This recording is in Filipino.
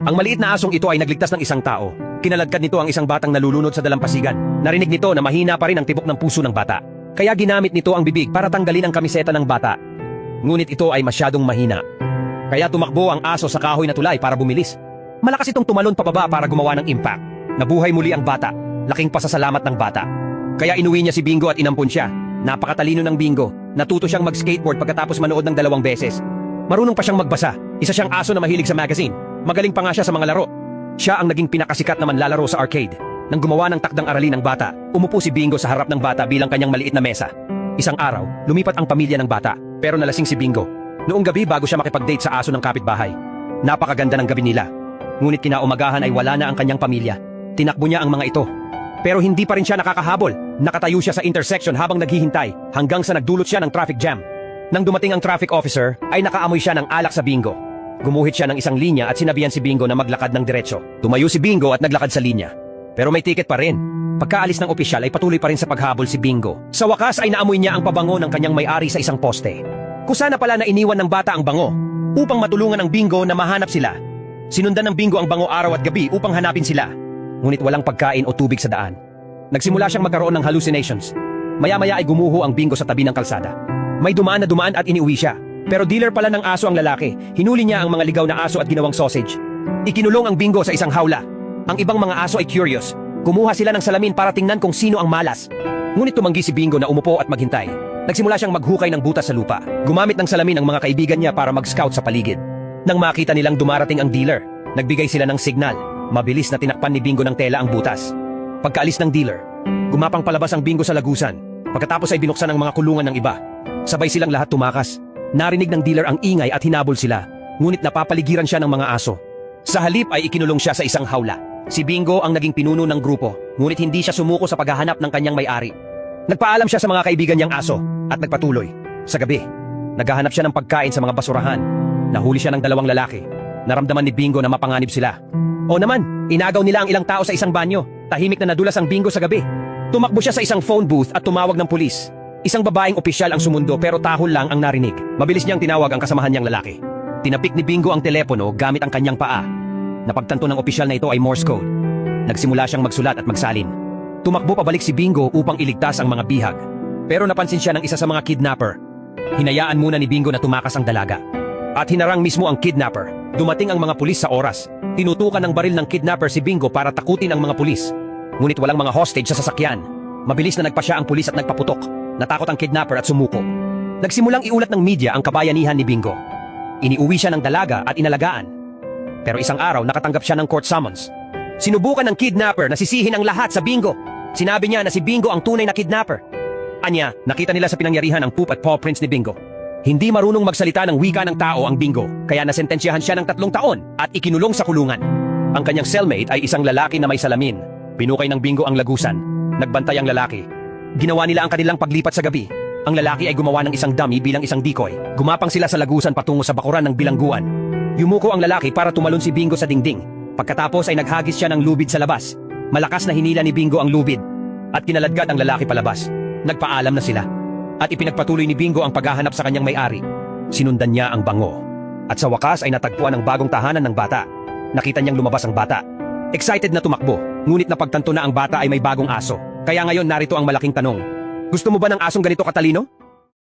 Ang maliit na asong ito ay nagligtas ng isang tao. Kinaladkad nito ang isang batang nalulunod sa dalampasigan. Narinig nito na mahina pa rin ang tibok ng puso ng bata. Kaya ginamit nito ang bibig para tanggalin ang kamiseta ng bata. Ngunit ito ay masyadong mahina. Kaya tumakbo ang aso sa kahoy na tulay para bumilis. Malakas itong tumalon pababa para gumawa ng impact. Nabuhay muli ang bata. Laking pasasalamat ng bata. Kaya inuwi niya si Bingo at inampun siya. Napakatalino ng Bingo. Natuto siyang mag-skateboard pagkatapos manood ng 2 beses. Marunong pa siyang magbasa. Isa siyang aso na mahilig sa magazine. Magaling pa nga siya sa mga laro. Siya ang naging pinakasikat na manlalaro sa arcade. Nang gumawa ng takdang aralin ng bata, umupo si Bingo sa harap ng bata bilang kanyang maliit na mesa. Isang araw, lumipat ang pamilya ng bata, pero nalasing si Bingo. Noong gabi bago siya makipag-date sa aso ng kapitbahay. Napakaganda ng gabi nila. Ngunit kinaumagahan ay wala na ang kanyang pamilya. Tinakbo niya ang mga ito. Pero hindi pa rin siya nakakahabol. Nakatayo siya sa intersection habang naghihintay hanggang sa nagdulot siya ng traffic jam. Nang dumating ang traffic officer, ay nakaamoy siya ng alak sa Bingo. Gumuhit siya ng isang linya at sinabihan si Bingo na maglakad ng diretsyo. Tumayo si Bingo at naglakad sa linya. Pero may ticket pa rin. Pagkaalis ng opisyal ay patuloy pa rin sa paghabol si Bingo. Sa wakas ay naamoy niya ang pabango ng kanyang may-ari sa isang poste. Kusana pala na iniwan ng bata ang bango upang matulungan ang Bingo na mahanap sila. Sinundan ng Bingo ang bango araw at gabi upang hanapin sila. Ngunit walang pagkain o tubig sa daan. Nagsimula siyang magkaroon ng hallucinations. Maya-maya ay gumuho ang Bingo sa tabi ng kalsada. May dumaan at iniuwi siya. Pero dealer pala ng aso ang lalaki. Hinuli niya ang mga ligaw na aso at ginawang sausage. Ikinulong ang Bingo sa isang hawla. Ang ibang mga aso ay curious. Kumuha sila ng salamin para tingnan kung sino ang malas. Ngunit tumanggi si Bingo na umupo at maghintay. Nagsimula siyang maghukay ng butas sa lupa. Gumamit ng salamin ang mga kaibigan niya para mag-scout sa paligid. Nang makita nilang dumarating ang dealer, nagbigay sila ng signal. Mabilis na tinakpan ni Bingo ng tela ang butas. Pagkaalis ng dealer, gumapang palabas ang Bingo sa lagusan. Pagkatapos ay binuksan ang mga kulungan ng iba. Sabay silang lahat tumakas. Narinig ng dealer ang ingay at hinabol sila. Ngunit napapaligiran siya ng mga aso. Sa halip ay ikinulong siya sa isang hawla. Si Bingo ang naging pinuno ng grupo, ngunit hindi siya sumuko sa paghahanap ng kanyang may-ari. Nagpaalam siya sa mga kaibigan niyang aso at nagpatuloy. Sa gabi, naghahanap siya ng pagkain sa mga basurahan. Nahuli siya ng 2 lalaki. Naramdaman ni Bingo na mapanganib sila. O naman, inagaw nila ang ilang tao sa isang banyo. Tahimik na nadulas ang Bingo sa gabi. Tumakbo siya sa isang phone booth at tumawag ng pulis. Isang babaeng opisyal ang sumundo pero tahol lang ang narinig. Mabilis niyang tinawag ang kasamahan niyang lalaki. Tinapik ni Bingo ang telepono gamit ang kanyang paa. Napagtanto ng opisyal na ito ay Morse code. Nagsimula siyang magsulat at magsalin. Tumakbo pabalik si Bingo upang iligtas ang mga bihag. Pero napansin siya ng isa sa mga kidnapper. Hinayaan muna ni Bingo na tumakas ang dalaga. At hinarang mismo ang kidnapper. Dumating ang mga pulis sa oras. Tinutukan ng baril ng kidnapper si Bingo para takutin ang mga pulis. Ngunit walang mga hostage sa sasakyan. Mabilis na nagpa siya ang pulis at nagpaputok. Natakot ang kidnapper at sumuko. Nagsimulang iulat ng media ang kabayanihan ni Bingo. Iniuwi siya ng dalaga at inalagaan. Pero isang araw nakatanggap siya ng court summons. Sinubukan ng kidnapper na sisihin ang lahat sa Bingo. Sinabi niya na si Bingo ang tunay na kidnapper. Anya, nakita nila sa pinangyarihan ang poop at paw prints ni Bingo. Hindi marunong magsalita ng wika ng tao ang Bingo, kaya nasentensyahan siya ng 3 taon at ikinulong sa kulungan. Ang kanyang cellmate ay isang lalaki na may salamin. Pinukay ng Bingo ang lagusan. Nagbantay ang lalaki. Ginawa nila ang kanilang paglipat sa gabi. Ang lalaki ay gumawa ng isang dummy bilang isang decoy. Gumapang sila sa lagusan patungo sa bakuran ng bilangguan. Yumuko ang lalaki para tumalon si Bingo sa dingding. Pagkatapos ay naghagis siya ng lubid sa labas. Malakas na hinila ni Bingo ang lubid. At kinaladkad ang lalaki palabas. Nagpaalam na sila. At ipinagpatuloy ni Bingo ang paghahanap sa kanyang may-ari. Sinundan niya ang bango. At sa wakas ay natagpuan ang bagong tahanan ng bata. Nakita niyang lumabas ang bata. Excited na tumakbo, ngunit napagtanto na ang bata ay may bagong aso. Kaya ngayon narito ang malaking tanong. Gusto mo ba ng asong ganito katalino?